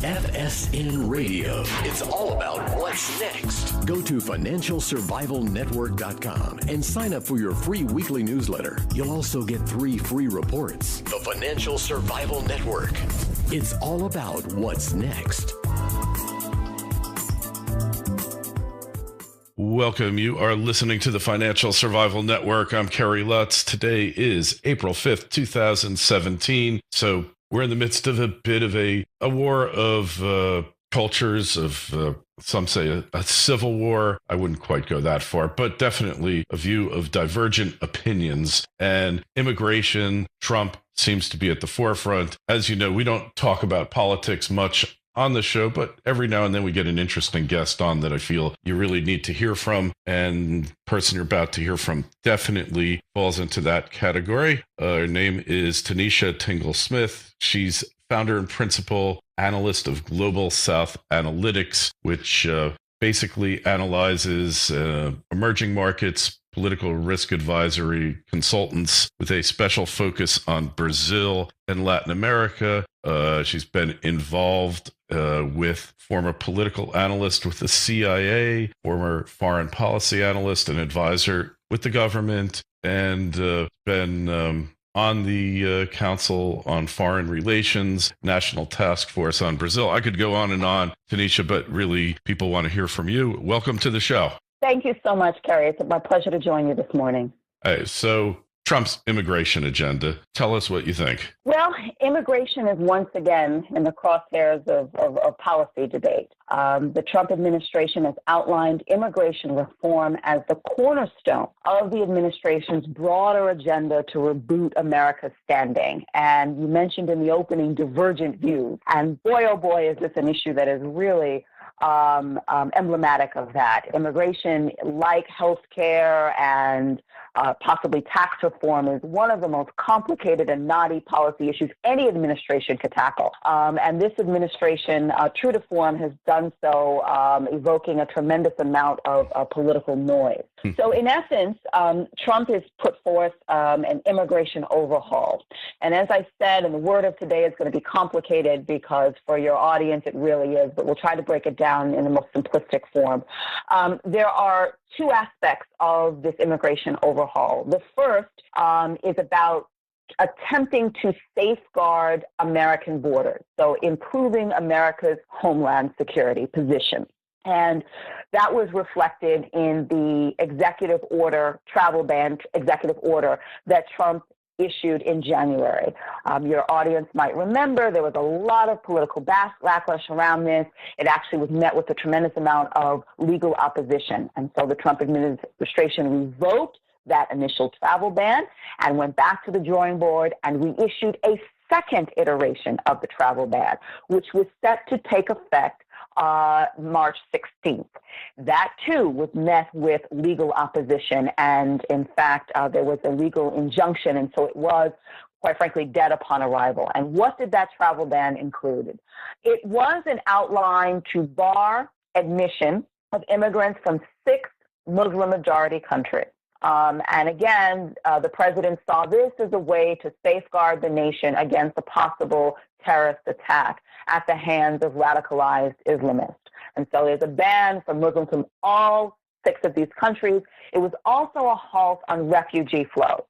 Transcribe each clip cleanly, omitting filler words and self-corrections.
FSN Radio. It's all about what's next. Go to financialsurvivalnetwork.com and sign up for your free weekly newsletter. You'll also get 3 free reports. The Financial Survival Network. It's all about what's next. Welcome. You are listening to the Financial Survival Network. I'm Kerry Lutz. Today is April 5th, 2017. So we're in the midst of a bit of a war of cultures, of some say a civil war. I wouldn't quite go that far, but definitely a view of divergent opinions. And immigration, Trump seems to be at the forefront. As you know, we don't talk about politics much on the show, but every now and then we get an interesting guest on that I feel you really need to hear from. And the person you're about to hear from definitely falls into that category. Her name is Tanisha Tingle Smith. She's founder and principal analyst of Global South Analytics, which basically analyzes emerging markets, political risk advisory consultants with a special focus on Brazil and Latin America. She's been involved with former political analyst with the CIA, former foreign policy analyst and advisor with the government, and been on the Council on Foreign Relations, National Task Force on Brazil. I could go on and on, Tanisha, but really people want to hear from you. Welcome to the show. Thank you so much, Kerry. It's my pleasure to join you this morning. So Trump's immigration agenda. Tell us what you think. Well, immigration is once again in the crosshairs of policy debate. The Trump administration has outlined immigration reform as the cornerstone of the administration's broader agenda to reboot America's standing. And you mentioned in the opening divergent views. And boy, oh boy, is this an issue that is really emblematic of that. Immigration, like healthcare and possibly tax reform, is one of the most complicated and knotty policy issues any administration could tackle. And this administration, true to form, has done so, evoking a tremendous amount of political noise. So in essence, Trump has put forth an immigration overhaul. And as I said, and the word of today is going to be complicated because for your audience it really is, but we'll try to break it down in the most simplistic form. There are 2 aspects of this immigration overhaul. The first is about attempting to safeguard American borders, so improving America's homeland security position. And that was reflected in the executive order, travel ban executive order that Trump issued in January. Your audience might remember there was a lot of political backlash around this. It actually was met with a tremendous amount of legal opposition. And so the Trump administration revoked that initial travel ban and went back to the drawing board and reissued a second iteration of the travel ban, which was set to take effect March 16th. That, too, was met with legal opposition. And, in fact, there was a legal injunction. And so it was, quite frankly, dead upon arrival. And what did that travel ban include? It was an outline to bar admission of immigrants from 6 Muslim-majority countries. And again, the president saw this as a way to safeguard the nation against a possible terrorist attack at the hands of radicalized Islamists. And so there's a ban for Muslims from all 6 of these countries. It was also a halt on refugee flow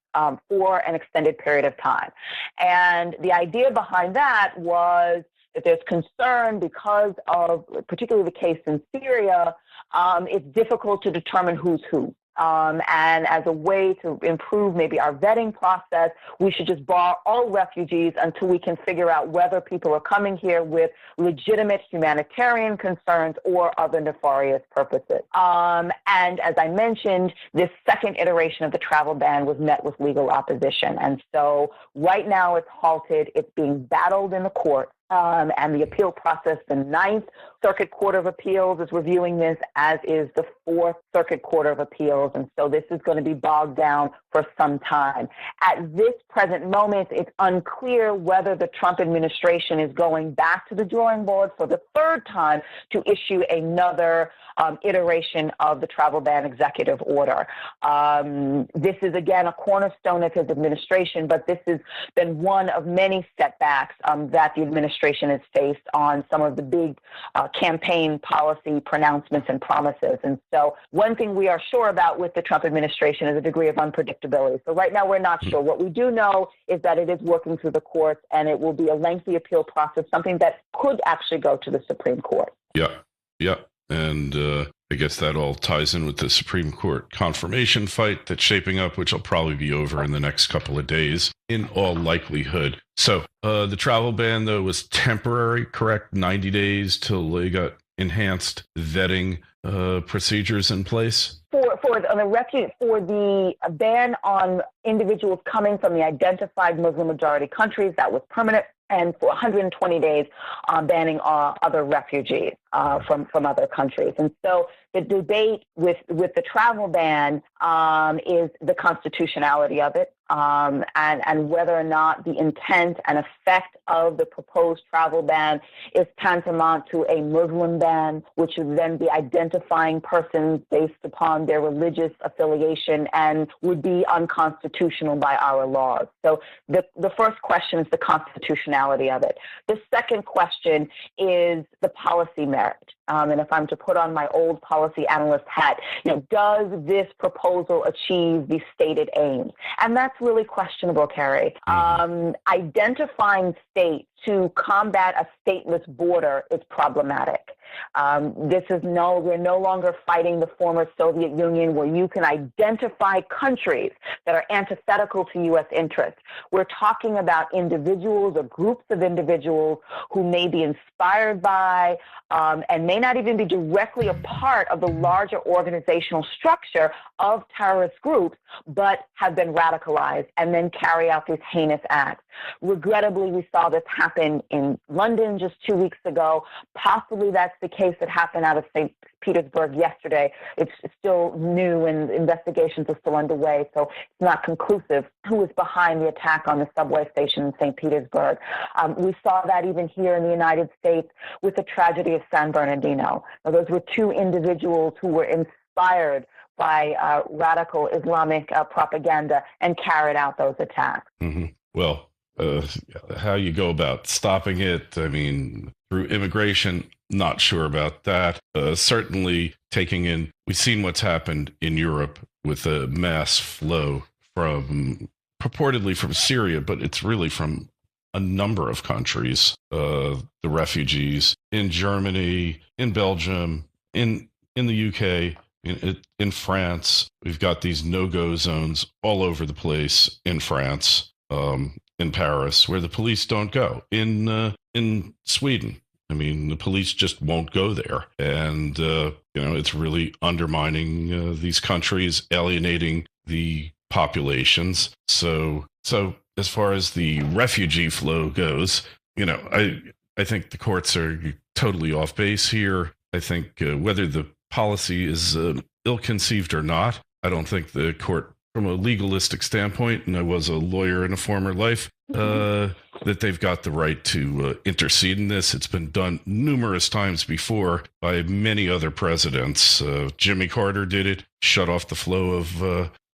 for an extended period of time. And the idea behind that was that there's concern because of, particularly the case in Syria, it's difficult to determine who's who. And as a way to improve maybe our vetting process, we should just bar all refugees until we can figure out whether people are coming here with legitimate humanitarian concerns or other nefarious purposes. And as I mentioned, this second iteration of the travel ban was met with legal opposition. And so right now it's halted. It's being battled in the court. And the appeal process, the Ninth Circuit Court of Appeals is reviewing this, as is the Fourth Circuit Court of Appeals, and so this is going to be bogged down for some time. At this present moment, it's unclear whether the Trump administration is going back to the drawing board for the third time to issue another iteration of the travel ban executive order. This is, again, a cornerstone of his administration, but this has been one of many setbacks that the administration has faced on some of the big campaign policy pronouncements and promises. And so one thing we are sure about with the Trump administration is a degree of unpredictability. So right now we're not sure. What we do know is that it is working through the courts, and it will be a lengthy appeal process, something that could actually go to the Supreme Court. Yeah. And I guess that all ties in with the Supreme Court confirmation fight that's shaping up, which will probably be over in the next couple of days, in all likelihood. So the travel ban, though, was temporary, correct? 90 days till they got enhanced vetting procedures in place? For the ban on individuals coming from the identified Muslim majority countries, that was permanent, and for 120 days banning other refugees from other countries. And so the debate with the travel ban is the constitutionality of it, and whether or not the intent and effect of the proposed travel ban is tantamount to a Muslim ban, which would then be identifying persons based upon their religious affiliation and would be unconstitutional by our laws. So the first question is the constitutionality of it. The second question is the policy merit. And if I'm to put on my old policy analyst hat, does this proposal achieve the stated aims? And that's really questionable, Kerry. Identifying states to combat a stateless border is problematic. We're no longer fighting the former Soviet Union, where you can identify countries that are antithetical to U.S. interests. We're talking about individuals or groups of individuals who may be inspired by and may not even be directly a part of the larger organizational structure of terrorist groups, but have been radicalized and then carry out these heinous acts. Regrettably, we saw this happen in London just 2 weeks ago. Possibly that's the case that happened out of St. Petersburg yesterday. It's still new and investigations are still underway, so it's not conclusive who was behind the attack on the subway station in St. Petersburg. We saw that even here in the United States with the tragedy of San Bernardino. Now, those were two individuals who were inspired by radical Islamic propaganda and carried out those attacks. Mm-hmm. Well, how you go about stopping it, I mean, through immigration, not sure about that. Certainly we've seen what's happened in Europe with a mass flow purportedly from Syria, but it's really from a number of countries, the refugees in Germany, in Belgium, in the UK, in France. We've got these no-go zones all over the place in France, in Paris, where the police don't go. In Sweden, I mean, the police just won't go there. And, it's really undermining these countries, alienating the populations. So as far as the refugee flow goes, I think the courts are totally off base here. I think whether the policy is ill-conceived or not, I don't think the court, from a legalistic standpoint, and I was a lawyer in a former life, that they've got the right to intercede in this. It's been done numerous times before by many other presidents. Jimmy Carter did it, shut off the flow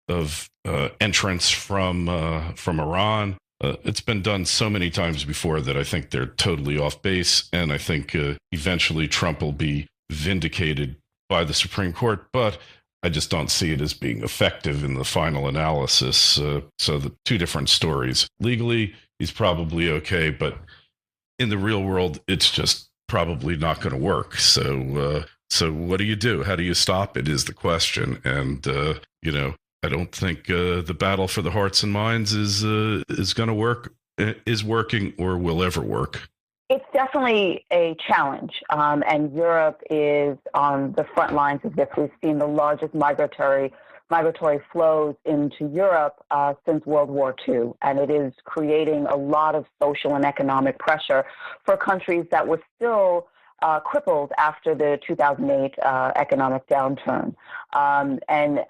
of entrants from Iran. It's been done so many times before that I think they're totally off base, and I think eventually Trump will be vindicated by the Supreme Court, but I just don't see it as being effective in the final analysis. So the two different stories. Legally, he's probably okay, but in the real world, it's just probably not going to work. So what do you do? How do you stop it is the question. And, I don't think the battle for the hearts and minds is going to work, is working, or will ever work. It's definitely a challenge, and Europe is on the front lines of this. We've seen the largest migratory flows into Europe since World War II, and it is creating a lot of social and economic pressure for countries that were still crippled after the 2008 economic downturn. And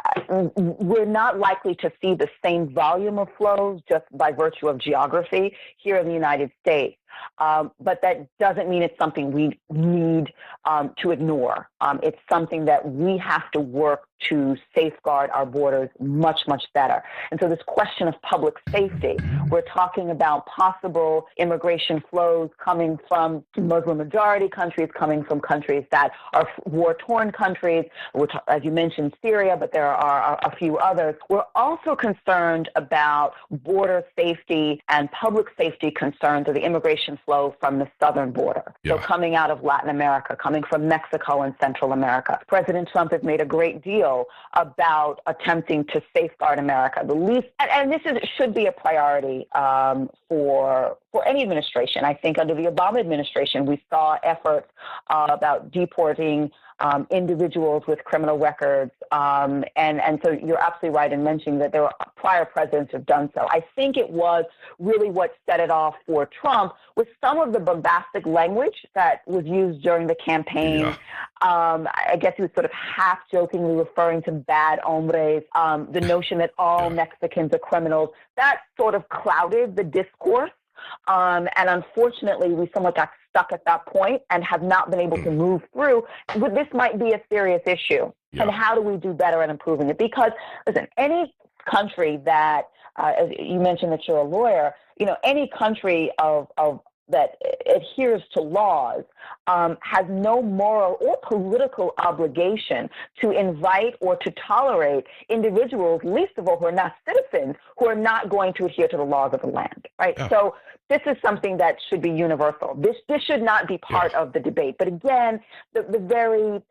we're not likely to see the same volume of flows just by virtue of geography here in the United States. But that doesn't mean it's something we need to ignore. It's something that we have to work to safeguard our borders much, much better. And so this question of public safety, we're talking about possible immigration flows coming from Muslim majority countries, coming from countries that are war-torn countries, which, as you mentioned, Syria, but there are a few others. We're also concerned about border safety and public safety concerns of the immigration flow from the southern border. Yeah. So coming out of Latin America, coming from Mexico and Central America. President Trump has made a great deal about attempting to safeguard America. The least, and this should be a priority for any administration. I think under the Obama administration, we saw efforts about deporting individuals with criminal records. And so you're absolutely right in mentioning that there were prior presidents who have done so. I think it was really what set it off for Trump with some of the bombastic language that was used during the campaign. Yeah. I guess he was sort of half jokingly referring to bad hombres, the notion that all Mexicans are criminals. That sort of clouded the discourse. And unfortunately, we somewhat got stuck at that point and have not been able to move through. But this might be a serious issue. Yeah. And how do we do better at improving it? Because, listen, any country that, as you mentioned that you're a lawyer, any country that adheres to laws has no moral or political obligation to invite or to tolerate individuals, least of all who are not citizens, who are not going to adhere to the laws of the land, right? Yeah. So this is something that should be universal. This should not be part of the debate. But again, the very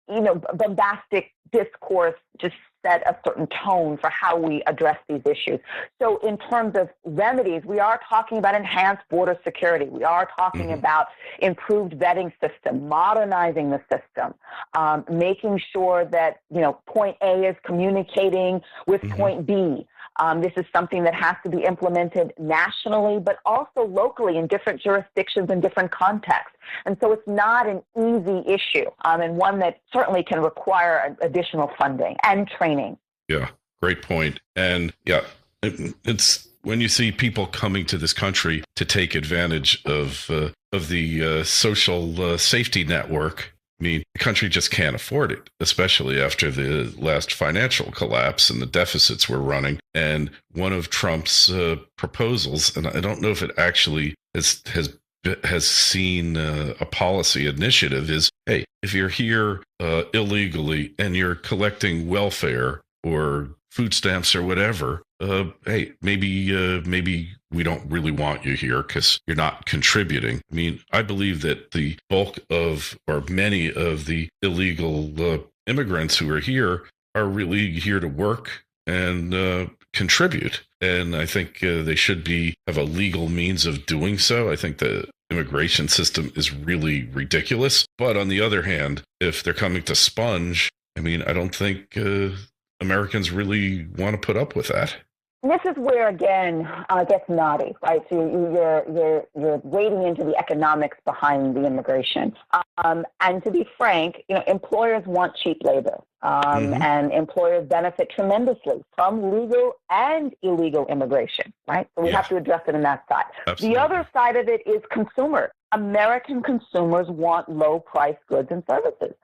bombastic discourse just set a certain tone for how we address these issues. So in terms of remedies, we are talking about enhanced border security. We are talking about improved vetting system, modernizing the system, making sure that, point A is communicating with point B. This is something that has to be implemented nationally, but also locally in different jurisdictions and different contexts. And so it's not an easy issue, and one that certainly can require additional funding and training. Yeah, great point. And it's when you see people coming to this country to take advantage of the social safety network. I mean, the country just can't afford it, especially after the last financial collapse and the deficits we're running. And one of Trump's proposals, and I don't know if it actually has seen a policy initiative, is, hey, if you're here illegally and you're collecting welfare or food stamps or whatever, hey, maybe we don't really want you here because you're not contributing. I mean, I believe that the bulk of, or many of the illegal immigrants who are here are really here to work and contribute. And I think they should have a legal means of doing so. I think the immigration system is really ridiculous. But on the other hand, if they're coming to sponge, I mean, I don't think Americans really want to put up with that. This is where, again, it gets naughty, right? So you're wading into the economics behind the immigration. And to be frank, employers want cheap labor. And employers benefit tremendously from legal and illegal immigration, right? So we have to address it on that side. Absolutely. The other side of it is consumers. American consumers want low-priced goods and services.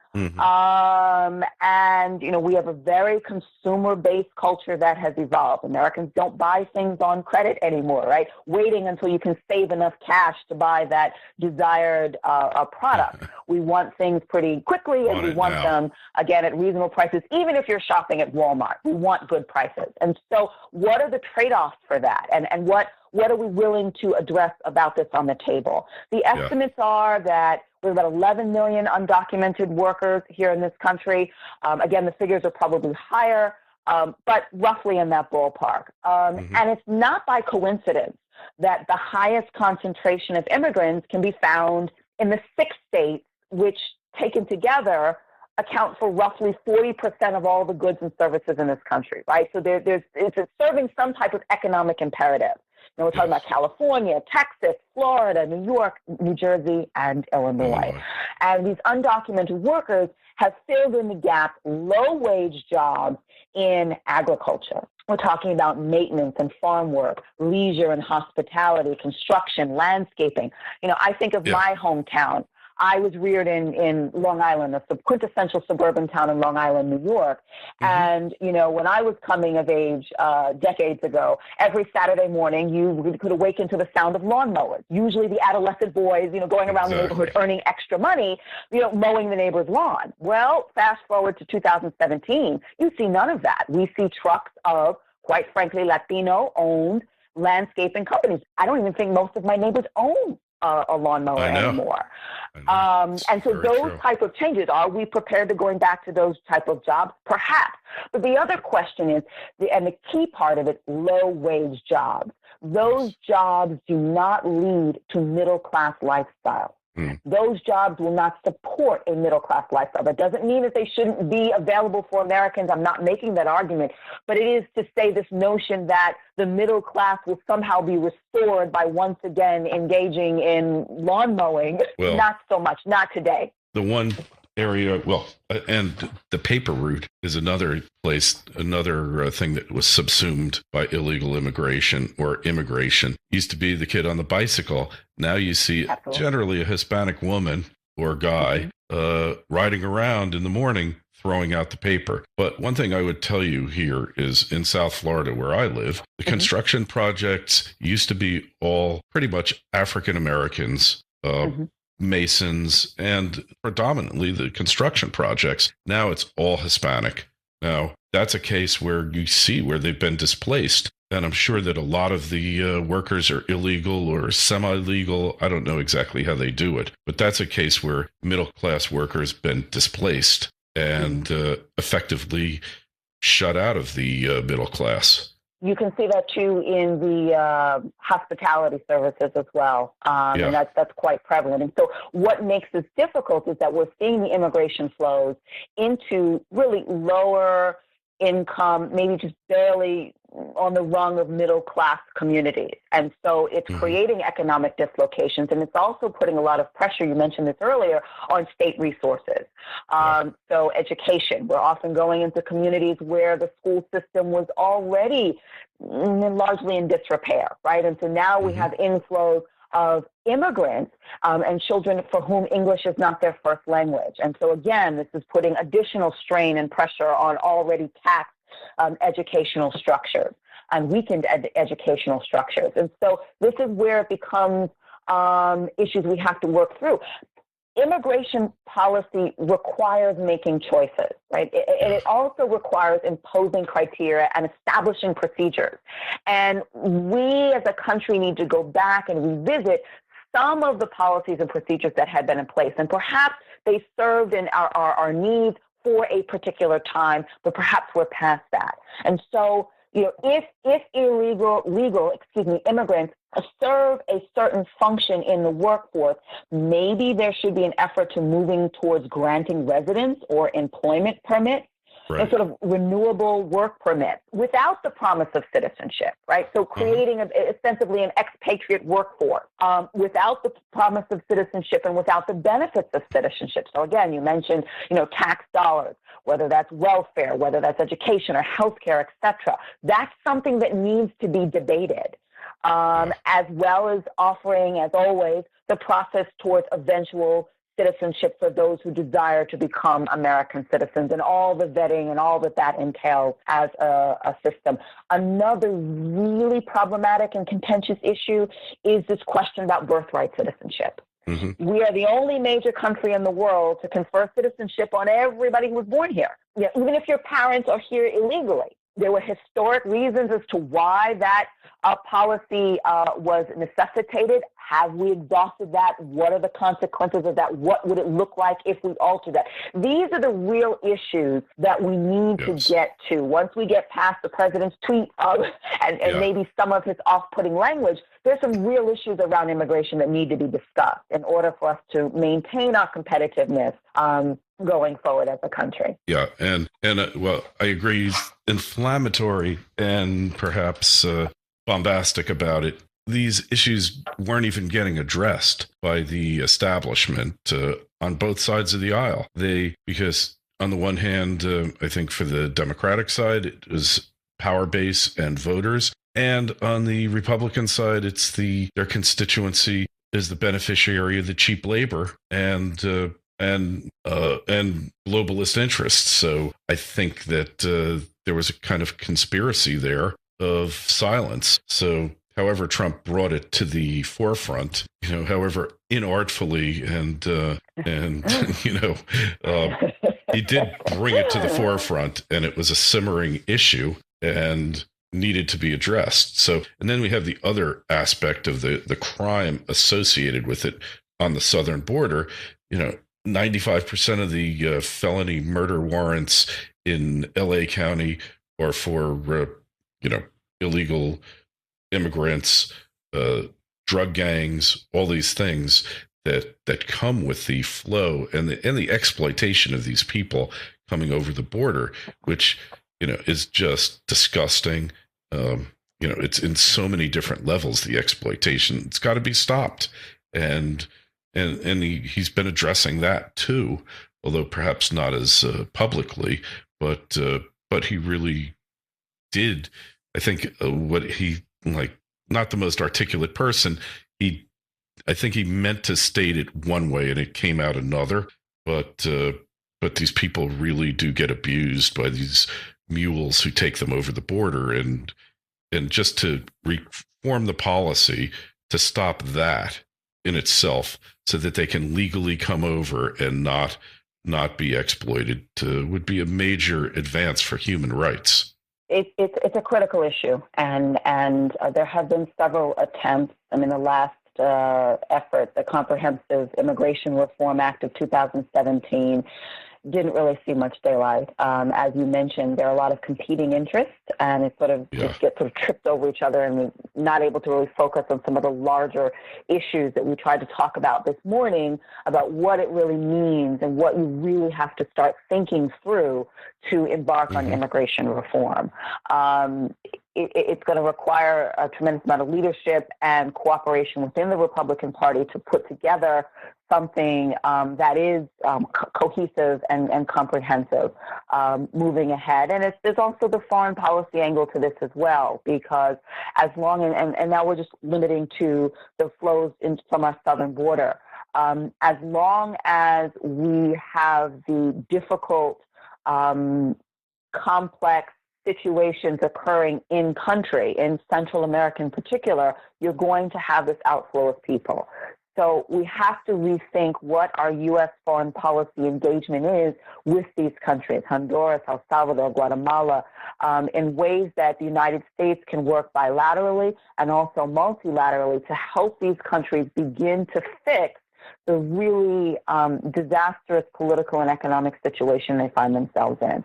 And, we have a very consumer-based culture that has evolved. Americans don't buy things on credit anymore, right? Waiting until you can save enough cash to buy that desired product. We want things pretty quickly, and we want them, again, at reasonable prices, even if you're shopping at Walmart. We want good prices. And so what are the trade-offs for that? And what are we willing to address about this on the table? The estimates are that there's about 11 million undocumented workers here in this country. Again, the figures are probably higher, but roughly in that ballpark. And it's not by coincidence that the highest concentration of immigrants can be found in the 6 states, which taken together account for roughly 40% of all the goods and services in this country, right? So it's serving some type of economic imperative. We're talking about California, Texas, Florida, New York, New Jersey, and Illinois. And these undocumented workers have filled in the gap low-wage jobs in agriculture. We're talking about maintenance and farm work, leisure and hospitality, construction, landscaping. I think of my hometown. I was reared in Long Island, a quintessential suburban town in Long Island, New York. And, when I was coming of age decades ago, every Saturday morning, you could awaken to the sound of lawnmowers, usually the adolescent boys, going around the neighborhood earning extra money, mowing the neighbor's lawn. Well, fast forward to 2017, you see none of that. We see trucks of, quite frankly, Latino-owned landscaping companies. I don't even think most of my neighbors own a lawnmower anymore. And so those type of changes, are we prepared to going back to those type of jobs? Perhaps. But the other question is, and the key part of it, low-wage jobs. Those jobs do not lead to middle-class lifestyle. Those jobs will not support a middle-class lifestyle. That doesn't mean that they shouldn't be available for Americans. I'm not making that argument. But it is to say this notion that the middle class will somehow be restored by once again engaging in lawn mowing. Well, not so much. Not today. The one area, and the paper route is another place, another thing that was subsumed by illegal immigration or immigration. Used to be the kid on the bicycle. Now you see generally a Hispanic woman or guy riding around in the morning throwing out the paper. But one thing I would tell you here is in South Florida, where I live, the construction projects used to be all pretty much African Americans, masons, and predominantly the construction projects. Now it's all Hispanic. Now, that's a case where you see where they've been displaced. And I'm sure that a lot of the workers are illegal or semi-legal. I don't know exactly how they do it. But that's a case where middle-class workers been displaced and effectively shut out of the middle class. You can see that too in the hospitality services as well, and that's quite prevalent. And so what makes this difficult is that we're seeing the immigration flows into really lower income, maybe just barely on the rung of middle class communities. And so it's creating economic dislocations, and it's also putting a lot of pressure, you mentioned this earlier, on state resources. So education, we're often going into communities where the school system was already largely in disrepair, right? And so now we have inflows of immigrants and children for whom English is not their first language. And so again, this is putting additional strain and pressure on already taxed educational structures and weakened educational structures. And so this is where it becomes issues we have to work through. Immigration policy requires making choices, right? It also requires imposing criteria and establishing procedures. And we as a country need to go back and revisit some of the policies and procedures that had been in place. And perhaps they served in our needs for a particular time, but perhaps we're past that. And so, if immigrants serve a certain function in the workforce, maybe there should be an effort to moving towards granting residence or employment permits. Right. And sort of renewable work permits without the promise of citizenship, right? So creating ostensibly an expatriate workforce without the promise of citizenship and without the benefits of citizenship. So again, you mentioned, tax dollars, whether that's welfare, whether that's education or healthcare, et cetera. That's something that needs to be debated, as well as offering, as always, the process towards eventual citizenship for those who desire to become American citizens and all the vetting and all that entails as a system. Another really problematic and contentious issue is this question about birthright citizenship. We are the only major country in the world to confer citizenship on everybody who was born here, even if your parents are here illegally. There were historic reasons as to why that policy was necessitated. Have we exhausted that? What are the consequences of that? What would it look like if we altered that? These are the real issues that we need to get to. Once we get past the president's tweet and maybe some of his off-putting language, there's some real issues around immigration that need to be discussed in order for us to maintain our competitiveness going forward as a country. Yeah, and I agree. He's inflammatory and perhaps bombastic about it. these issues weren't even getting addressed by the establishment on both sides of the aisle. Because on the one hand, I think for the Democratic side, it was power base and voters. And on the Republican side, it's their constituency is the beneficiary of the cheap labor and globalist interests. So I think that there was a kind of conspiracy there of silence. So however Trump brought it to the forefront, however inartfully and he did bring it to the forefront, and it was a simmering issue and needed to be addressed. So, and then we have the other aspect of the crime associated with it on the southern border. 95% of the felony murder warrants in LA County are for, illegal immigrants, drug gangs, all these things that come with the flow and the exploitation of these people coming over the border, which, is just disgusting. It's in so many different levels, the exploitation. It's got to be stopped. And he's been addressing that too, although perhaps not as publicly, but he really did. I think what he, not the most articulate person, I think he meant to state it one way and it came out another, but these people really do get abused by these mules who take them over the border, and just to reform the policy to stop that in itself so that they can legally come over and not be exploited would be a major advance for human rights. It's a critical issue, and there have been several attempts. I mean, the last effort, the Comprehensive Immigration Reform Act of 2017, didn't really see much daylight. As you mentioned, there are a lot of competing interests, and it just gets sort of tripped over each other, and we're not able to really focus on some of the larger issues that we tried to talk about this morning, about what it really means and what you really have to start thinking through to embark on immigration reform. It's going to require a tremendous amount of leadership and cooperation within the Republican Party to put together something that is cohesive and comprehensive moving ahead. And there's also the foreign policy angle to this as well, because as long and now we're just limiting to the flows from our southern border. As long as we have the difficult, complex situations occurring in country, in Central America in particular, you're going to have this outflow of people. So we have to rethink what our U.S. foreign policy engagement is with these countries, Honduras, El Salvador, Guatemala, in ways that the United States can work bilaterally and also multilaterally to help these countries begin to fix the really disastrous political and economic situation they find themselves in.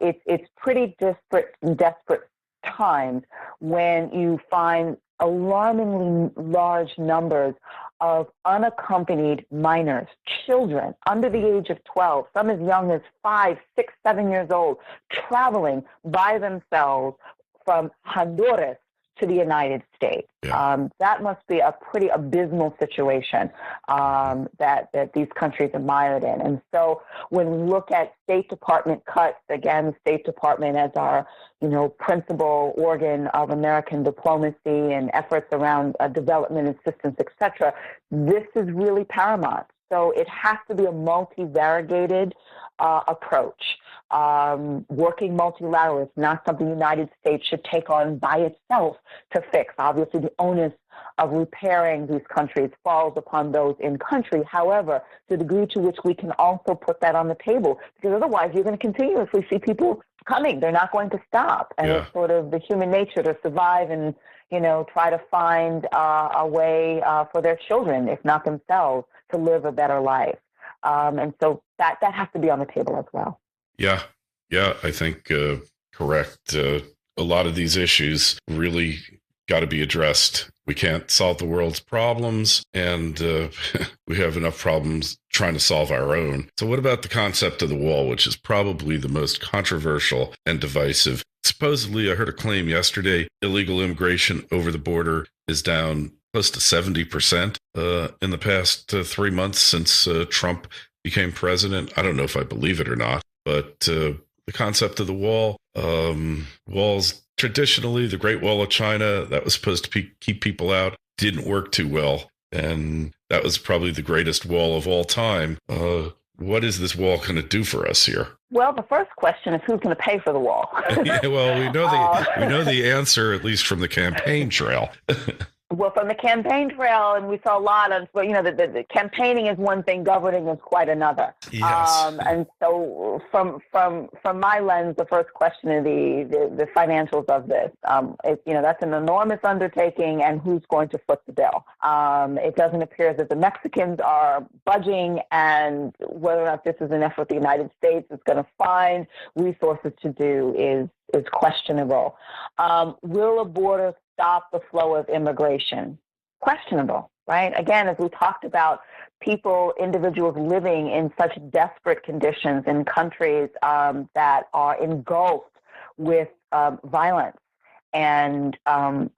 It's pretty desperate times when you find alarmingly large numbers of unaccompanied minors, children under the age of 12, some as young as 5, 6, 7 years old, traveling by themselves from Honduras to the United States. Yeah. That must be a pretty abysmal situation that these countries are mired in. And so when we look at State Department cuts, again, State Department as our principal organ of American diplomacy and efforts around development assistance, et cetera, this is really paramount. So it has to be a multivariated approach. Working multilateral is not something the United States should take on by itself to fix. Obviously, the onus of repairing these countries falls upon those in country. However, to the degree to which we can also put that on the table, because otherwise you're going to continuously see people coming. They're not going to stop. And it's sort of the human nature to survive and, try to find a way for their children, if not themselves, to live a better life. And so that has to be on the table as well. Yeah, I think correct. A lot of these issues really got to be addressed. We can't solve the world's problems, and we have enough problems trying to solve our own. So what about the concept of the wall, which is probably the most controversial and divisive supposedly, I heard a claim yesterday, illegal immigration over the border is down close to 70% in the past 3 months since Trump became president. I don't know if I believe it or not, but the concept of the wall, walls traditionally, the Great Wall of China, that was supposed to keep people out, didn't work too well. And that was probably the greatest wall of all time. What is this wall going to do for us here? Well, the first question is who's going to pay for the wall? Yeah, well, we know the answer, at least from the campaign trail. Well, from the campaign trail, and we saw a lot of, the campaigning is one thing, governing is quite another. Yes. And so from my lens, the first question is the financials of this. That's an enormous undertaking, and who's going to foot the bill? It doesn't appear that the Mexicans are budging, and whether or not this is an effort the United States is going to find resources to do is questionable. Will a border stop the flow of immigration? Questionable, right? Again, as we talked about, individuals living in such desperate conditions in countries that are engulfed with violence and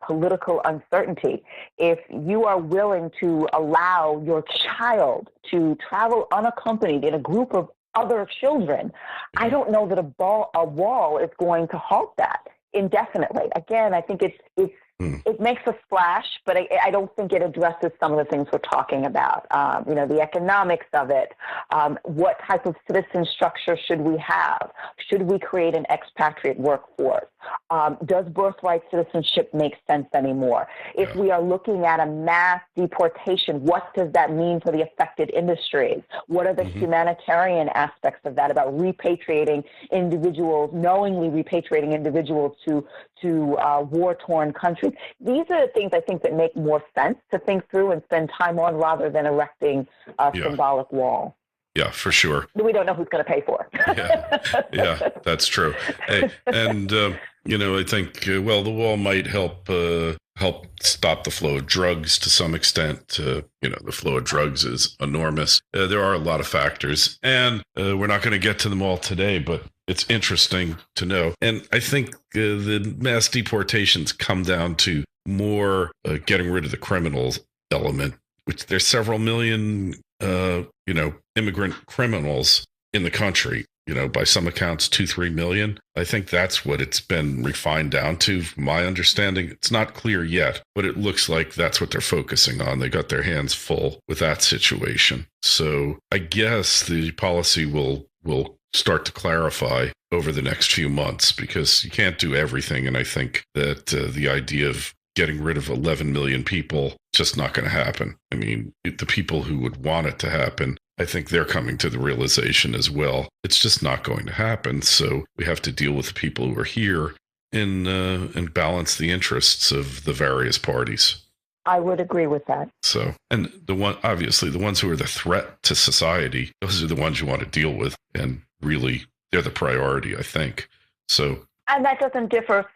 political uncertainty. If you are willing to allow your child to travel unaccompanied in a group of other children, I don't know that a wall is going to halt that indefinitely. Again, I think it makes a splash, but I don't think it addresses some of the things we're talking about. The economics of it. What type of citizen structure should we have? Should we create an expatriate workforce? Does birthright citizenship make sense anymore? If we are looking at a mass deportation, what does that mean for the affected industries? What are the humanitarian aspects of that about repatriating individuals, knowingly repatriating individuals to war-torn countries? These are the things I think that make more sense to think through and spend time on rather than erecting a symbolic wall. Yeah, for sure. We don't know who's going to pay for it. Yeah, that's true. Hey, and, I think, the wall might help stop the flow of drugs to some extent. The flow of drugs is enormous. There are a lot of factors, and we're not going to get to them all today, but it's interesting to know. And I think the mass deportations come down to more getting rid of the criminals element, which there's several million, immigrant criminals in the country. By some accounts, 2-3 million. I think that's what it's been refined down to. From my understanding, it's not clear yet, but it looks like that's what they're focusing on. They got their hands full with that situation. So I guess the policy will start to clarify over the next few months, because you can't do everything. And I think that the idea of getting rid of 11 million people, just not going to happen. I mean, the people who would want it to happen, I think they're coming to the realization as well. It's just not going to happen. So we have to deal with the people who are here and balance the interests of the various parties. I would agree with that. So, and the ones who are the threat to society, those are the ones you want to deal with. And really, they're the priority, I think. So, and that doesn't differ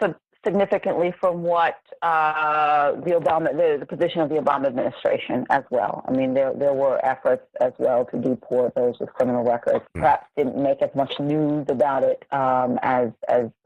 significantly from what the position of the Obama administration as well. I mean, there were efforts as well to deport those with criminal records. Perhaps didn't make as much news about it as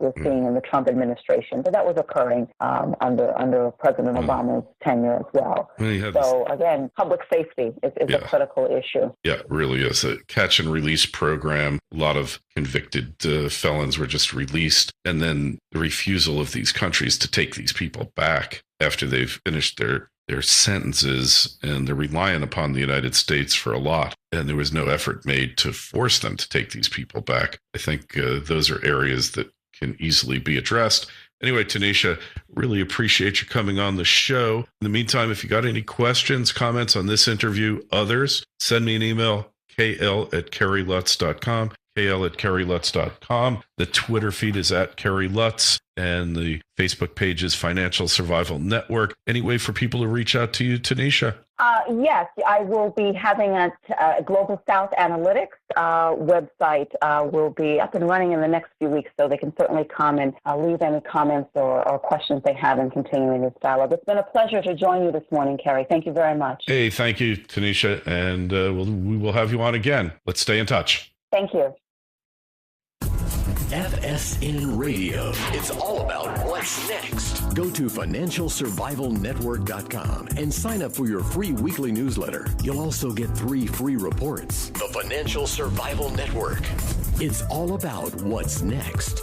we're seeing in the Trump administration, but that was occurring under President Obama's tenure as well. So again, public safety is a critical issue. Yeah, it really is. A catch and release program. A lot of convicted felons were just released, and then the refusal of these countries to take these people back after they've finished their sentences, and they're relying upon the United States for a lot, and there was no effort made to force them to take these people back. I think those are areas that can easily be addressed. Anyway, Tanisha, really appreciate you coming on the show. In the meantime, if you got any questions, comments on this interview, others, send me an email, kl@kerrylutz.com. kl@kerrylutz.com. The Twitter feed is @KerryLutz, and the Facebook page is Financial Survival Network. Any way for people to reach out to you, Tanisha? Yes, I will be having a Global South Analytics website will be up and running in the next few weeks, so they can certainly come and leave any comments or questions they have in continuing this dialogue. It's been a pleasure to join you this morning, Kerry. Thank you very much. Hey, thank you, Tanisha, and we will have you on again. Let's stay in touch. Thank you. FSN Radio. It's all about what's next. Go to financialsurvivalnetwork.com and sign up for your free weekly newsletter. You'll also get 3 free reports. The Financial Survival Network. It's all about what's next.